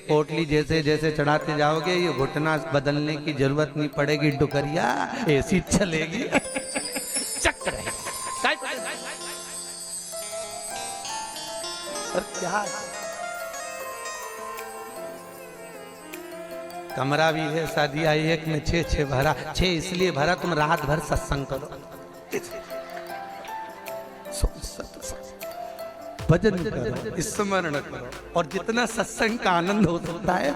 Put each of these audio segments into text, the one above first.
पोटली जैसे जैसे चढ़ाते जाओगे ये घुटना बदलने की जरूरत नहीं पड़ेगी, डुकरिया ऐसी चलेगी चक रहेगी। और क्या कमरा भी है, शादी आई एक में 6 भरा, 6 इसलिए भरा तुम रात भर सत्संग करो, भजन करो, स्मरण करो, और जितना सत्संग का आनंद हो सकता है।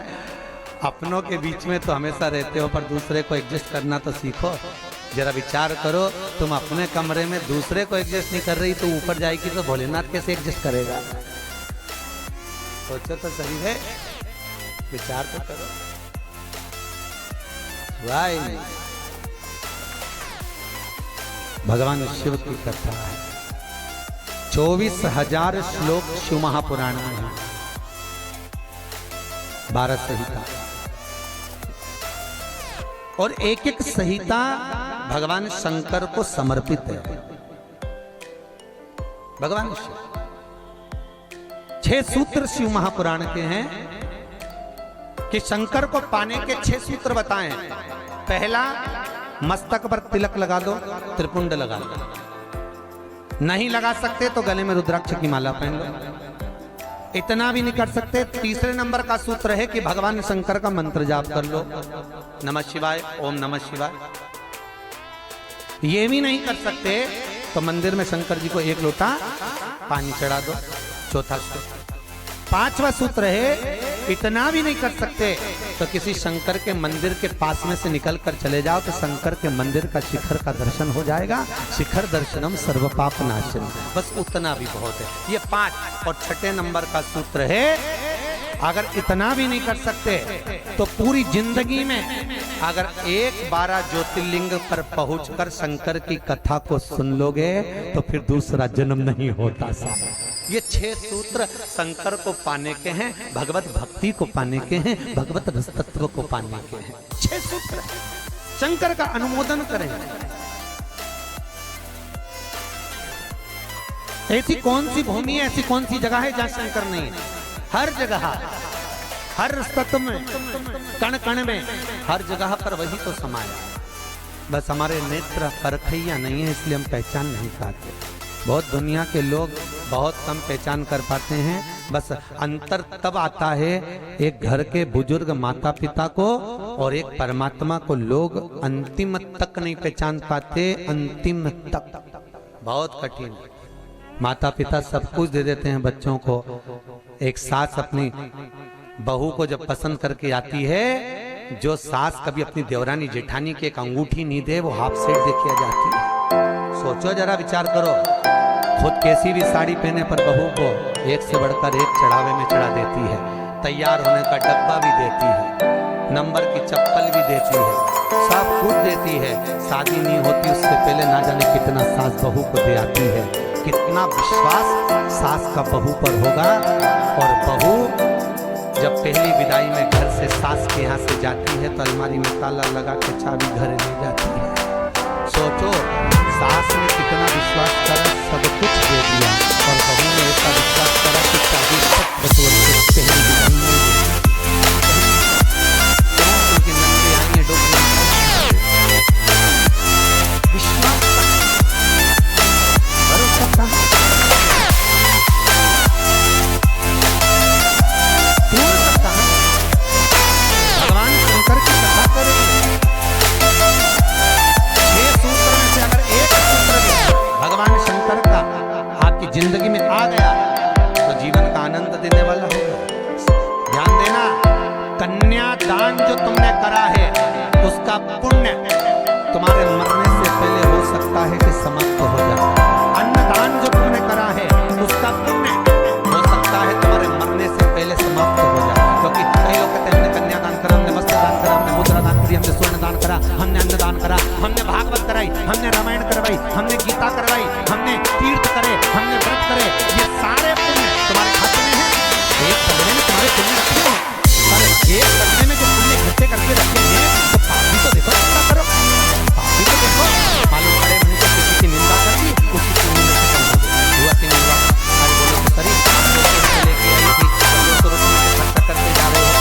अपनों के बीच में तो हमेशा रहते हो, पर दूसरे को एडजस्ट करना तो सीखो। जरा विचार करो, तुम अपने कमरे में दूसरे को एडजस्ट नहीं कर रही तो ऊपर जाएगी तो भोलेनाथ कैसे एडजस्ट करेगा? सोचो तो सही है, विचार तो करो। भगवान शिव की कथा है, 24,000 श्लोक शिव महापुराण में है, 12 संहिता, और एक एक संहिता भगवान शंकर को समर्पित है। भगवान शिव 6 सूत्र शिव महापुराण के हैं कि शंकर को पाने के 6 सूत्र बताएं। पहला, मस्तक पर तिलक लगा दो, त्रिपुंड लगा दो। नहीं लगा सकते तो गले में रुद्राक्ष की माला पहन लो। इतना भी नहीं कर सकते, तीसरे नंबर का सूत्र है कि भगवान शंकर का मंत्र जाप कर लो, नमः शिवाय, ओम नमः शिवाय। ये भी नहीं कर सकते तो मंदिर में शंकर जी को 1 लोटा पानी चढ़ा दो, चौथा सूत्र। 5वां सूत्र है, इतना भी नहीं कर सकते तो किसी शंकर के मंदिर के पास में से निकल कर चले जाओ तो शंकर के मंदिर का शिखर का दर्शन हो जाएगा। शिखर दर्शनम सर्व पाप नाशनम, बस उतना भी बहुत है। ये 5। और 6ठे नंबर का सूत्र है, अगर इतना भी नहीं कर सकते तो पूरी जिंदगी में अगर 12 ज्योतिर्लिंग पर पहुंचकर शंकर की कथा को सुन लोगे तो फिर दूसरा जन्म नहीं होता। ये 6 सूत्र शंकर को पाने के हैं, भगवत भक्ति को पाने के हैं, भगवत रस तत्व को पाने के हैं। 6 सूत्र शंकर का अनुमोदन करें। ऐसी कौन सी भूमि है, ऐसी कौन सी जगह है जहां शंकर नहीं है? हर जगह, हर तत्व में, कण कण में, हर जगह पर वही तो समाया। बस हमारे नेत्र परखैया नहीं है, इसलिए हम पहचान नहीं पाते। बहुत दुनिया के लोग बहुत कम पहचान कर पाते हैं। बस अंतर तब आता है एक घर के बुजुर्ग माता पिता को और एक परमात्मा को लोग अंतिम तक नहीं पहचान पाते। अंतिम तक बहुत कठिन। माता पिता सब कुछ दे देते हैं बच्चों को। एक सास अपनी बहू को जब पसंद करके आती है, जो सास कभी अपनी देवरानी जेठानी की एक अंगूठी नहीं दे वो हाफ सेट दे के जाती है। सोचो जरा, विचार करो। खुद कैसी भी साड़ी पहने पर बहू को एक से बढ़कर एक चढ़ावे में चढ़ा देती है। तैयार होने का डब्बा भी देती है, नंबर की चप्पल भी देती है, सब कुछ देती है। शादी नहीं होती उससे पहले ना जाने कितना सास बहू को दे आती है। कितना विश्वास सास का बहू पर होगा। और बहू जब पहली विदाई में घर से सास के यहाँ से जाती है तो अलमारी में ताला लगा के चाबी घर ले जाती है। सोचो, सास ने कितना विश्वास करा, सब कुछ दे दिया, और बहू ने ऐसा विश्वास करा कि चाबी तक बतौर के पहली विदाई में उनकी नंदी आएंगे डोबना विश्वास भरोसा भगवान शंकर की कथा करेंगे। 6 सूत्र में से अगर एक सूत्र भी भगवान शंकर का आपकी जिंदगी में आ गया तो जीवन का आनंद देने वाला होगा। ध्यान देना, कन्यादान जो तुमने करा है उसका पुण्य तुम्हारे मरने से पहले हो सकता है कि समाप्त हो जाए। अन्नदान जो तुमने करा है उसका पुण्य हो सकता है तुम्हारे मरने से पहले समाप्त हो जाए। क्योंकि कई लोग कहते हैं हमने कन्यादान करा, हमने वस्त्र दान करा, हमने मुद्रा दान करी, हमने स्वर्ण दान करा, हमने अन्नदान करा, हमने भागवत कराई, हमने रामायण करवाई, हमने गीता करवाई, हमने तीर्थ करे, हमने व्रत करे। ये सारे पुण्य तुम्हारे खाते में है। एक पन्ने में तुम्हारे पुण्य रखे हैं, पर एक पन्ने में जो पुण्य इकट्ठे करके रखे हैं तो पापी तो देखो कितना करो, पापी तो देखो मालूम पड़े मन को किसी की निंदा कर दी, उसकी पुण्य में खत्म हो गई। हुआ कि नहीं हुआ? अरे बोलो तो सही, लेके आई थी, करते जा रहे हो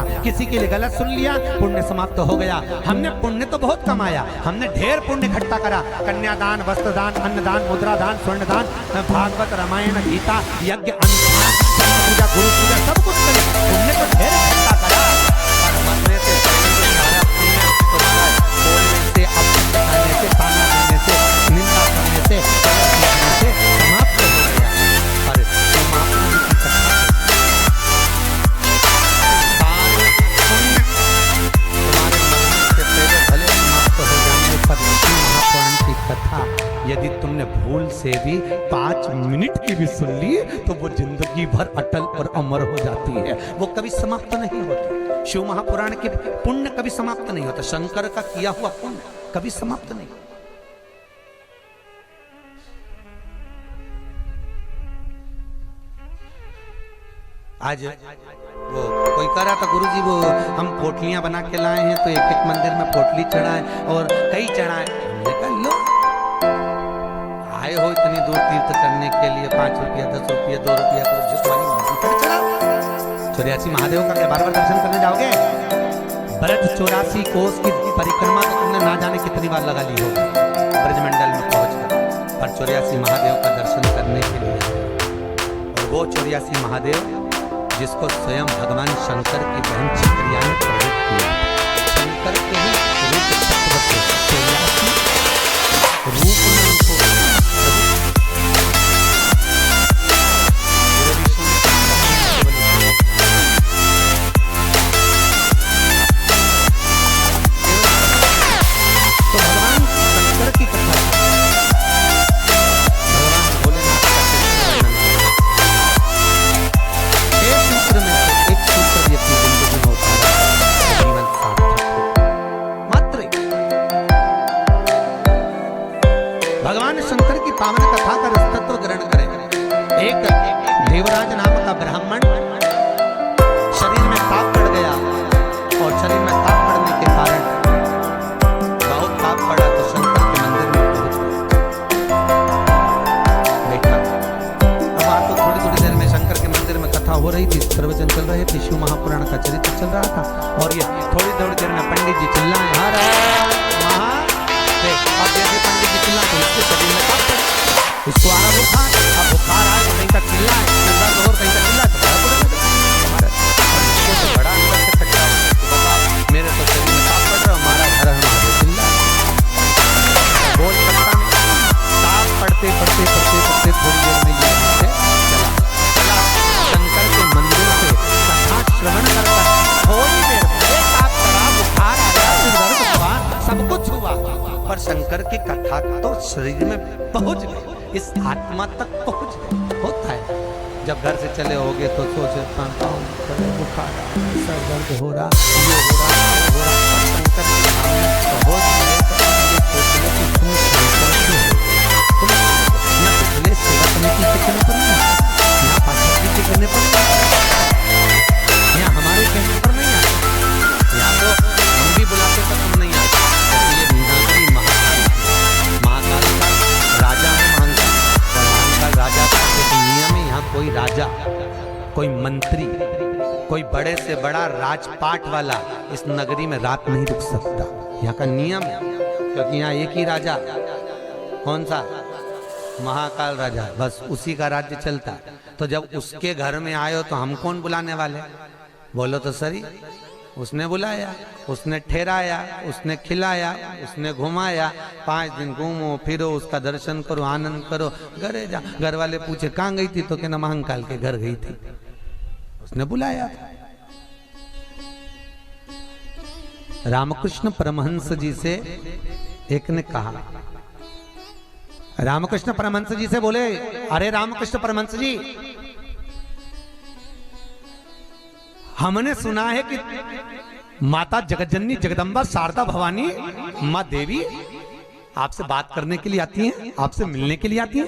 गया, किसी के लिए गलत सुन लिया, पुण्य समाप्त हो गया। हमने पुण्य तो बहुत कमाया, हमने ढेर पुण्य इकट्ठा करा, कन्यादान, वस्त्रदान, अन्नदान, मुद्रादान, स्वर्णदान, भागवत, रामायण, गीता, यज्ञ, अनुष्ठान, पूजा, गुरु पूजा, सब कुछ करे, पुण्य तो ढेर इकट्ठा करा। और मरने से पहले सारा पुण्य बोलने से, अपशब्द कहने से, ताना देने से, निंदा करने से, समाप्त हो गया। और समाप्त की कथा सारे पुण्य तुम्हारे मरने से पहले भले समाप्त हो जाएंगे, पर शिव महापुराण की कथा यदि तुमने भूल से भी 5 मिनट की भी सुन ली तो वो जिंदगी भर अटल और अमर हो जाती है, वो कभी समाप्त नहीं होती। शिव महापुराण के पुण्य कभी समाप्त नहीं होता, शंकर का किया हुआ पुण्य कभी समाप्त नहीं। आज वो कोई कह रहा था गुरुजी वो हम पोटलियां बना के लाए हैं, तो एक एक मंदिर में पोटली चढ़ाए और कई चढ़ाए। हमने कहा लो आए हो इतनी दूर तीर्थ करने के लिए, 5 रुपया 10 रुपया 2 रुपया चढ़ा। 84 महादेव का क्या बार-बार दर्शन करने जाओगे? ब्रज 84 कोस की परिक्रमा तो तुमने ना जाने कितनी बार लगा ली होगी ब्रजमंडल में पहुंचकर, पर 84 महादेव का दर्शन करने के लिए। और वो 84 महादेव जिसको स्वयं भगवान शंकर की बहन छित्रिया ने प्रकट किया, शंकर के ही रूप तत्व से 84 रूप में उनको पावन कथा का रसतत्व ग्रहण करें। एक देवराज नाम का ब्राह्मण शरीर में ताप पड़ गया, और शरीर में ताप पड़ने के कारण बहुत ताप पड़ा तो शंकर के मंदिर में पहुंच बैठा। अब आप तो थोड़ी देर में शंकर के मंदिर में कथा हो रही थी, प्रवचन चल रहे थे, शिव महापुराण का चरित्र चल रहा था, और ये थोड़ी देर में पंडित जी चिल्लाए हर अब जैसे पंडित जी चिल्ला तो इसके शरीर में ताप पड़ा, इसको आ रहा बुखार, अब बुखार आए तो कहीं तक चिल्लाए, दर्द हो कहीं तक चिल्लाए तो बड़ा अंदर से खट्टा बता मेरे तो शरीर में ताप पड़ रहा, हमारा घर हमारे चिल्लाए बोल सकता नहीं। ताप पड़ते पड़ते पड़ते पड़ते थोड़ी देर में ये चला शंकर के मंदिर से कथा श्रवण करता, थोड़ी देर में ताप पड़ा, बुखार आया, दर्द हुआ, सब कुछ हुआ, पर शंकर की कथा तो शरीर में पहुंच गई, इस आत्मा तक पहुंच गए। होता है जब घर से चले होगे तो सोचे बुखार सर दर्द हो रहा, ये हो रहा, वो हो रहा, शंकर के सामने पहुंच गए तो ये सोचने की तुम ना पिछले सेवा समिति के करने पर नहीं, ना पाठक के करने पर नहीं, यहाँ हमारे कहने पर नहीं आते, यहाँ तो हम भी बुलाते तो तुम नहीं आते। ये नीलाद्री महाकाल का राजा है, महाकाल राजा का एक नियम है, यहाँ कोई राजा, कोई मंत्री, कोई बड़े से बड़ा राजपाट वाला इस नगरी में रात नहीं रुक सकता, यहाँ का नियम है, क्योंकि यहाँ एक ही राजा, कौन सा? महाकाल राजा, बस उसी का राज्य चलता। तो जब उसके घर में आए हो तो हम कौन बुलाने वाले? बोलो तो सही। उसने बुलाया, उसने ठहराया, उसने खिलाया, उसने घुमाया, 5 दिन घूमो फिरो, उसका दर्शन करो, आनंद करो, घरे जा। घर वाले पूछे कहाँ गई थी, तो कहना महाकाल के घर गई थी, उसने बुलाया। रामकृष्ण परमहंस जी से एक ने कहा, रामकृष्ण परमहंस जी से बोले, अरे रामकृष्ण परमहंस जी, हमने सुना है कि माता जगतजननी जगदम्बा शारदा भवानी माँ देवी आपसे बात करने के लिए आती हैं, आपसे मिलने के लिए आती हैं।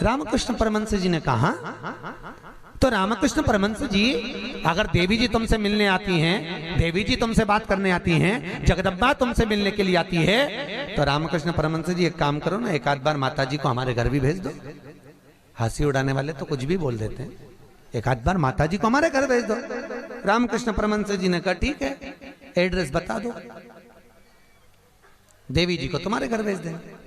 रामकृष्ण परमहंस जी ने कहा, तो रामकृष्ण परमहंस जी, अगर देवी जी तुमसे मिलने आती हैं, देवी जी तुमसे बात करने आती हैं, जगदम्बा तुमसे मिलने के लिए आती है, तो रामकृष्ण परमहंस जी एक काम करो ना, एक आध बार माता जी को हमारे घर भी भेज दो। हंसी उड़ाने वाले तो कुछ भी बोल देते हैं, एक आध बार माता जी को हमारे घर भेज दो। रामकृष्ण परमहंस जी ने कहा ठीक है, एड्रेस बता दो, देवी जी को तुम्हारे घर भेज देंगे।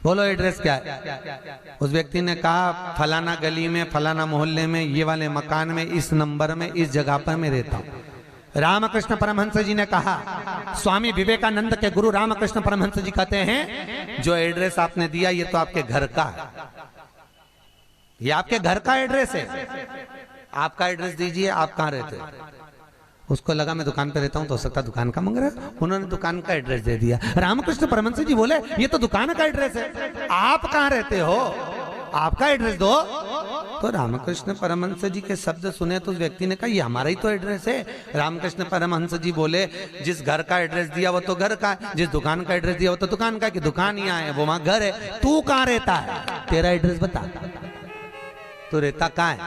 बोलो एड्रेस क्या है? उस व्यक्ति ने कहा फलाना गली में, फलाना मोहल्ले में, ये वाले मकान में, इस नंबर में, इस जगह पर मैं रहता हूं। रामकृष्ण परमहंस जी ने कहा, स्वामी विवेकानंद के गुरु रामकृष्ण परमहंस जी कहते हैं जो एड्रेस आपने दिया ये तो आपके घर का है, ये आपके घर का एड्रेस है, आपका एड्रेस दीजिए, आप कहाँ रहते हैं? उसको लगा मैं दुकान पे रहता हूं तो हो सकता दुकान का मांग रहा है, उन्होंने दुकान का एड्रेस दे दिया। रामकृष्ण परमहंस जी बोले ये तो दुकान का एड्रेस है, आप कहाँ रहते हो, आपका एड्रेस दो। तो रामकृष्ण परमहंस जी के शब्द सुने तो उस व्यक्ति ने कहा ये हमारा ही तो एड्रेस है। रामकृष्ण परमहंस जी बोले जिस घर का एड्रेस दिया वो तो घर का है, जिस दुकान का एड्रेस दिया वो तो दुकान का, कि दुकान यहाँ है वो वहां घर है, तू कहाँ रहता है, तेरा एड्रेस बता, तू रहता कहाँ है?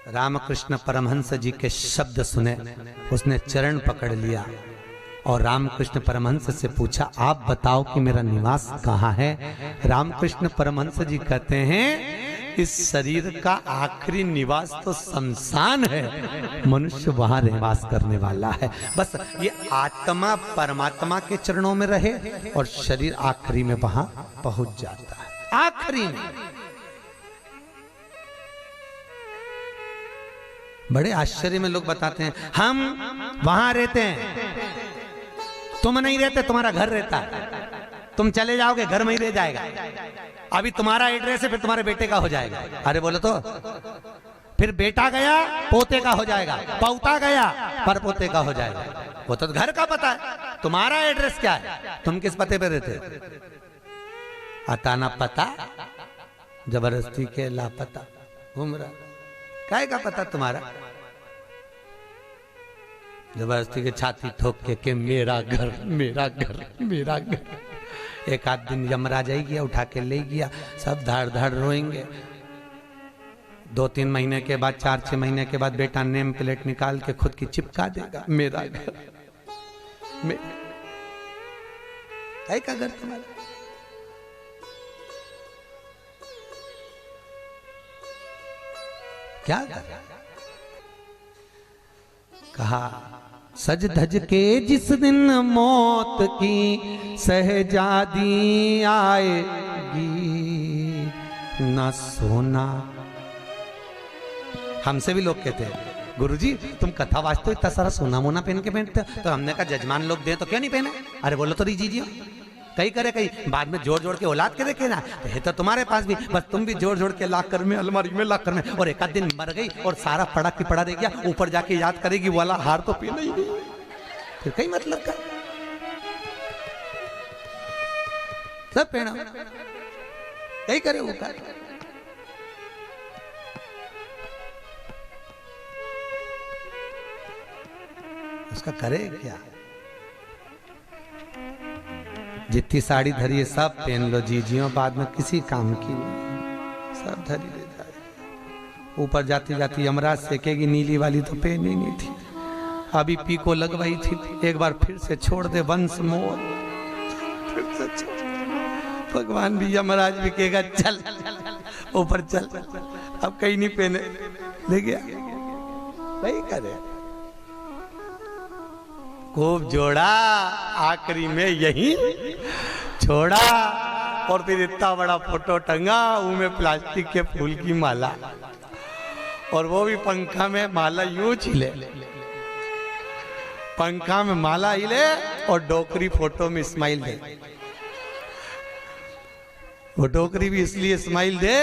रामकृष्ण परमहंस जी के शब्द सुने, उसने चरण पकड़ लिया और रामकृष्ण परमहंस से पूछा आप बताओ कि मेरा निवास कहाँ है? रामकृष्ण परमहंस जी कहते हैं इस शरीर का आखिरी निवास तो शमशान है, मनुष्य वहां निवास करने वाला है। बस ये आत्मा परमात्मा के चरणों में रहे और शरीर आखिरी में वहां पहुंच जाता है, आखिरी में। बड़े आश्चर्य में लोग बताते हैं हम वहां रहते हैं, तुम नहीं रहते, तुम्हारा घर रहता है, तुम चले जाओगे घर में ही रह जाएगा, अभी तुम्हारा एड्रेस है फिर तुम्हारे बेटे का हो जाएगा। अरे बोलो तो, फिर बेटा गया पोते का हो जाएगा, पौता गया पर पोते का हो जाएगा, वो तो घर का पता है, तुम्हारा एड्रेस क्या है, तुम किस पते पे रहते? अताना पता जबरदस्ती के लापता घूम रहा, काय का पता तुम्हारा? जबरदस्ती के छाती ठोक के मेरा घर मेरा घर मेरा घर। एक आध दिन यमराज आई गया, उठा के ले गया, सब धाड़ धाड़ रोएंगे। 2-3 महीने के बाद, 4-6 महीने के बाद बेटा नेम प्लेट निकाल के खुद की चिपका देगा, मेरा घर काय का घर तुम्हारा? क्या कहा? सज धज के जिस दिन मौत की सहजादी आएगी, ना सोना। हमसे भी लोग कहते हैं गुरुजी तुम कथा वाचते हो इतना सारा सोना मोना पहन के पहनते हो, तो हमने कहा जजमान लोग दे तो क्यों नहीं पहने? अरे बोलो तो दीजिए, कई करे कई बाद में जोड़ जोड़ के औलाद के देखे ना, तो है तो तुम्हारे पास भी, बस तुम भी जोड़ जोड़ के लाख कर में अलमारी में लाख कर में, और एक आध दिन मर गई और सारा पड़ा की पड़ा रह गया, ऊपर जाके याद करेगी वाला हार तो पीना ही नहीं, फिर कई मतलब का सब पहना कई करे वो कर। उसका करे क्या? जितनी साड़ी धरी है सब पहन लो जीजियों, बाद में किसी काम की नहीं, सब धरी ले जाए। ऊपर जाती जाती यमराज सेकेगी, नीली वाली तो पहनी नहीं थी, अभी पीको लगवाई थी, एक बार फिर से छोड़ दे वंश मोल, फिर से छोड़। भगवान भी यमराज भी कहेगा चल ऊपर चल, अब कहीं नहीं पहने, ले गया वही करे। खूब जोड़ा, आखिरी में यही छोड़ा, और फिर इतना बड़ा फोटो टंगा, उनमें प्लास्टिक के फूल की माला, और वो भी पंखा में माला यूं हिले, पंखा में माला हिले और डोकरी फोटो में स्माइल दे। वो डोकरी भी इसलिए स्माइल दे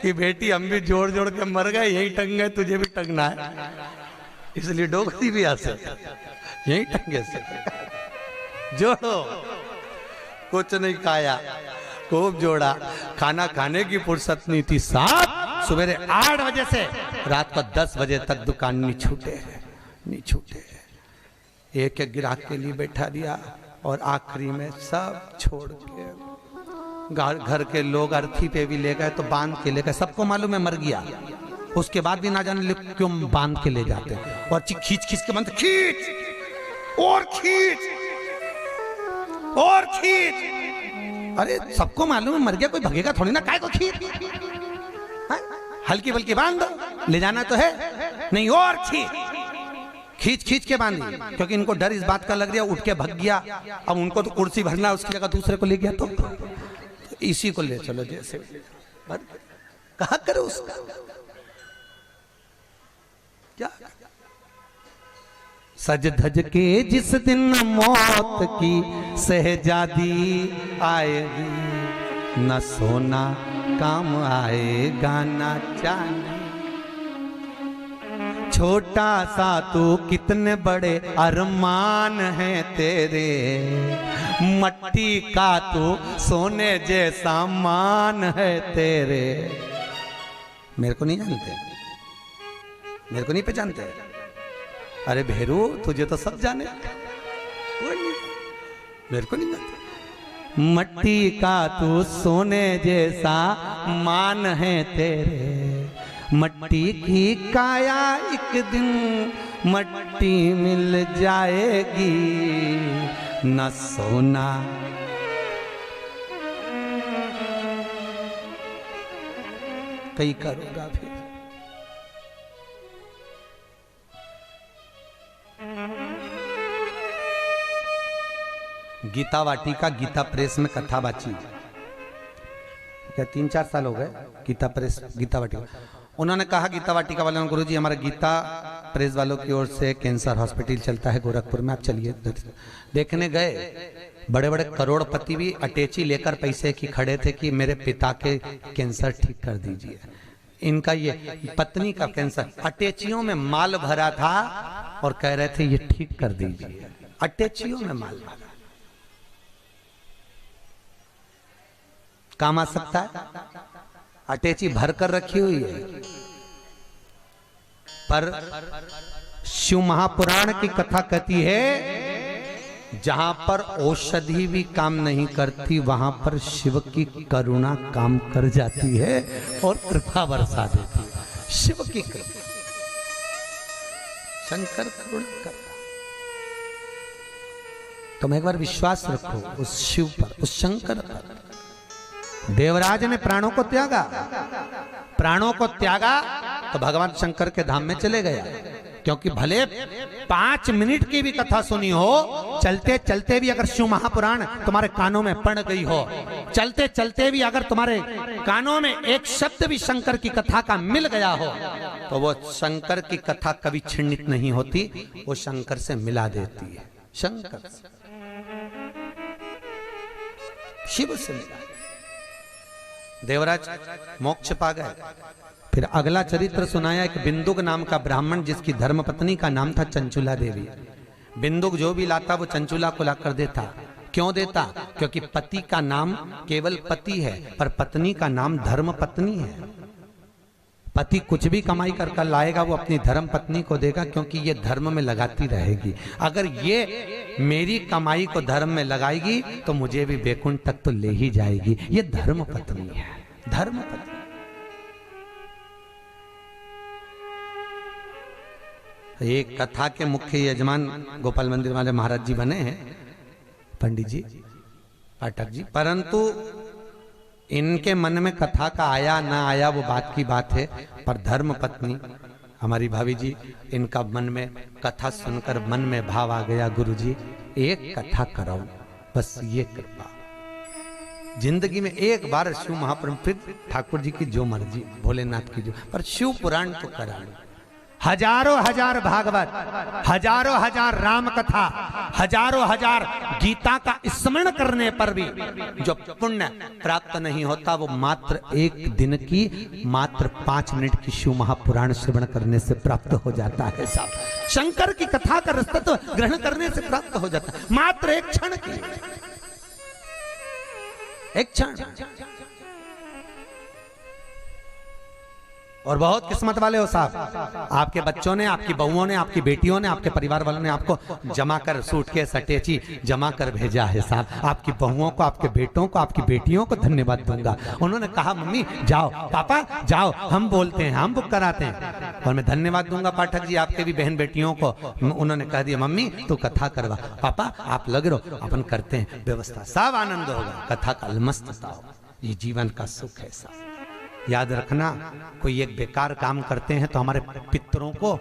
कि बेटी हम भी जोड़ जोड़ के मर गए, यही टंग गए, तुझे भी टंगना है, इसलिए डोकरी भी हंसे, यही टंगे से जोड़ो। कुछ नहीं खाया, खूब जोड़ा, खाना खाने की फुर्सत नहीं थी, साहब सवेरे 8 बजे से रात को 10 बजे तक दुकान नहीं छूटे, नहीं छूटे। एक एक ग्राहक के लिए बैठा दिया, और आखिरी में सब छोड़ के घर के लोग अर्थी पे भी ले गए, तो बांध के ले गए, सबको मालूम है मर गया, उसके बाद भी ना जाने क्यों बांध के ले जाते, और खींच खींच के बांध, खींच और खींच और खींच। अरे सबको मालूम है मर गया, कोई भगेगा थोड़ी ना, काय को खींच, हल्की बल्कि बांध दो। ले जाना तो है नहीं, और खींच खींच के बांधी, क्योंकि इनको डर इस बात का लग रहा, उठ के भग गया, अब उनको तो कुर्सी भरना, उसकी जगह दूसरे को ले गया तो इसी को ले चलो, जैसे कहा करो उसका क्या। सज धज के जिस दिन मौत की शहजादी आएगी, न सोना काम आएगा न चांदी। छोटा सा तू कितने बड़े अरमान हैं तेरे, मट्टी का तू सोने जैसा मान है तेरे। मेरे को नहीं जानते, मेरे को नहीं पहचानते? अरे भेरू तुझे तो सब जाने, कोई नहीं, मेरे को नहीं जानते। मट्टी का तू सोने जैसा मान है तेरे, मट्टी की काया एक दिन मट्टी मिल जाएगी, न सोना कई करोगा फिर। गीता वाटिका गीता प्रेस में कथा बाची, क्या 3-4 साल हो गए गीता प्रेस गीता वाटिका। उन्होंने कहा गीता वाटिका वालों ने, गुरुजी हमारा गीता प्रेस वालों की ओर से कैंसर हॉस्पिटल चलता है गोरखपुर में, आप चलिए। देखने गए, बड़े बड़े करोड़पति भी अटैची लेकर पैसे की खड़े थे कि मेरे पिता के कैंसर ठीक कर दीजिए। इनका ये पत्नी का कैंसर, अटैचियों में माल भरा था और कह रहे थे ये ठीक कर दीजिए, अटैचियों में माल भरा। काम आ सकता है, अटैची भर कर रखी हुई है, पर शिव महापुराण की कथा कहती है जहां पर औषधि भी काम नहीं करती, वहां पर शिव की करुणा काम कर जाती है और कृपा बरसा देती है। शिव की कृपा, शंकर करुणा करता। तुम एक बार विश्वास रखो उस शिव पर, उस शंकर पर। देवराज ने प्राणों को त्यागा, प्राणों को त्यागा तो भगवान शंकर के धाम में चले गया, क्योंकि भले 5 मिनट की भी कथा सुनी हो, चलते चलते भी अगर शिव महापुराण तुम्हारे कानों में पड़ गई हो, चलते चलते भी अगर तुम्हारे कानों में एक शब्द भी शंकर की कथा का मिल गया हो, तो वो शंकर की कथा कभी छिन्नित नहीं होती, वो शंकर से मिला देती है। शंकर से, शिव से मिला। देवराज मोक्ष पा गए। फिर अगला चरित्र सुनाया एक बिंदुक नाम का ब्राह्मण, जिसकी धर्मपत्नी का नाम था चंचुला देवी। बिंदुक जो भी लाता वो चंचुला को लाकर देता। क्यों देता? क्योंकि पति का नाम केवल पति है, पर पत्नी का नाम धर्म पत्नी है। पति कुछ भी कमाई कर लाएगा वो अपनी धर्म पत्नी को देगा, क्योंकि ये धर्म में लगाती रहेगी। अगर ये मेरी कमाई को धर्म में लगाएगी तो मुझे भी बैकुंठ तक तो ले ही जाएगी। ये धर्म पत्नी है, धर्म पत्नी। एक कथा के मुख्य यजमान गोपाल मंदिर वाले महाराज जी बने हैं, पंडित जी, पाठक जी, परंतु इनके मन में कथा का आया ना आया वो बात की बात है, पर धर्म पत्नी हमारी भाभी जी, इनका मन में कथा सुनकर मन में भाव आ गया, गुरुजी एक कथा कराओ, बस ये कृपा। जिंदगी में एक बार शिव महापुराण, फिर ठाकुर जी की जो मर्जी, भोलेनाथ की जो, पर शिव पुराण तो करा लो। हजारों हजार भागवत, हजारों हजार राम कथा, हजारों हजार गीता का स्मरण करने पर भी जो पुण्य प्राप्त नहीं होता, वो मात्र एक दिन की, मात्र 5 मिनट की शिव महापुराण श्रवण करने से प्राप्त हो जाता है साहब। शंकर की कथा का रसतत्व ग्रहण करने से प्राप्त हो जाता है, मात्र एक क्षण की, एक क्षण। और बहुत किस्मत वाले हो साहब, आपके बच्चों ने, आपकी बहुओं ने, आपकी बेटियों ने, आपके परिवार वालों ने आपको जमा कर सूटकेस अटैची जमा कर भेजा है साहब। आपकी बहुओं को, आपके बेटों को, आपकी बेटियों को धन्यवाद दूंगा। उन्होंने कहा मम्मी जाओ, पापा जाओ, हम बोलते हैं, हम बुक कराते हैं। और मैं धन्यवाद दूंगा पाठक जी आपके भी बहन बेटियों को। उन्होंने कह दिया मम्मी तू कथा करवा, पापा आप लग रहो, अपन करते हैं व्यवस्था, सब आनंद होगा, कथा का मस्त होगा। ये जीवन का सुख है साहब। याद रखना, कोई एक बेकार काम करते हैं तो हमारे पितरों को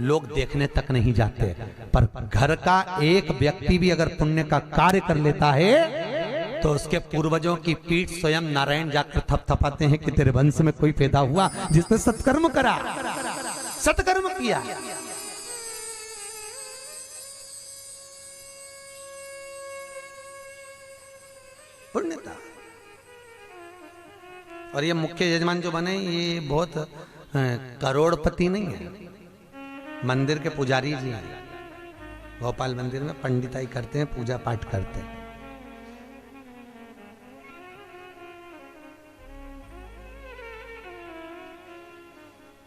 लोग देखने तक नहीं जाते, पर घर का एक व्यक्ति भी अगर पुण्य का कार्य कर लेता है तो उसके पूर्वजों की पीठ स्वयं नारायण जाकर थपथपाते हैं कि तेरे वंश में कोई पैदा हुआ जिसने सत्कर्म करा, सत्कर्म किया। पुण्यता। और ये मुख्य यजमान जो बने ये बहुत करोड़पति नहीं है, मंदिर के पुजारी जी हैं, भोपाल मंदिर में पंडिताई करते हैं, पूजा पाठ करते हैं।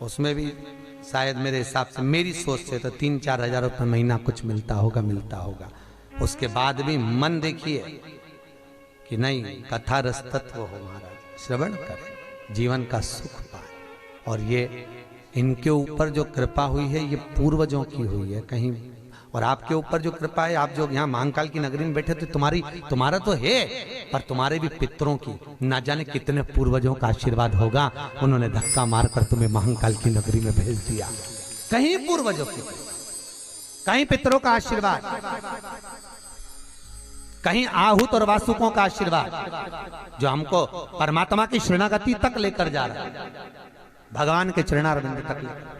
उसमें भी शायद मेरे हिसाब से, मेरी सोच से तो 3-4 हजार रुपये महीना कुछ मिलता होगा। उसके बाद भी मन देखिए कि नहीं, कथा रस तत्व हो महाराज, श्रवण करें, जीवन का सुख पाए। और ये इनके ऊपर जो कृपा हुई है ये पूर्वजों की हुई है कहीं, और आपके ऊपर जो कृपा है, आप जो यहाँ महाकाल की नगरी में बैठे तो तुम्हारा तो है, पर तुम्हारे भी पितरों की ना जाने कितने पूर्वजों का आशीर्वाद होगा, उन्होंने धक्का मारकर तुम्हें महाकाल की नगरी में भेज दिया। कहीं पूर्वजों की, कहीं पितरों का आशीर्वाद, कहीं आहूत और वासुकों का आशीर्वाद जो हमको परमात्मा की शरणागति तक लेकर जा रहा है, भगवान के चरणारविंद तक लेकर।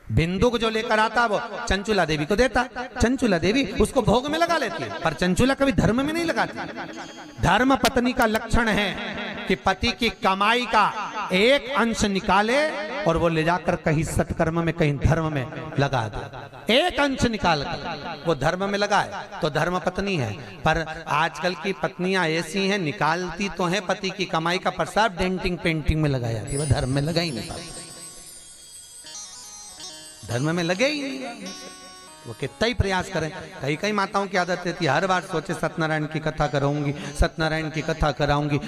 बिंदु को जो लेकर आता वो चंचुला देवी को देता, चंचुला देवी उसको भोग में लगा लेती है, पर चंचुला कभी धर्म में नहीं लगाती। धर्म पत्नी का लक्षण है कि पति की कमाई का एक अंश निकाले और वो ले जाकर कहीं सत्कर्म में, कहीं धर्म में लगा दे। एक अंश निकाल कर वो धर्म में लगाए तो धर्म पत्नी है। पर आजकल की पत्नियां ऐसी हैं, निकालती तो है पति की कमाई का, पर सब डेंटिंग पेंटिंग में लगाया थी, वो धर्म में लगा ही नहीं पाती, धर्म में लगे ही नहीं। वो कितना ही प्रयास करें। कई माताओं की आदत रहती है हर बार सोचे सत्यनारायण की कथा कराऊंगी, सत्यनारायण की कथा कराऊंगी,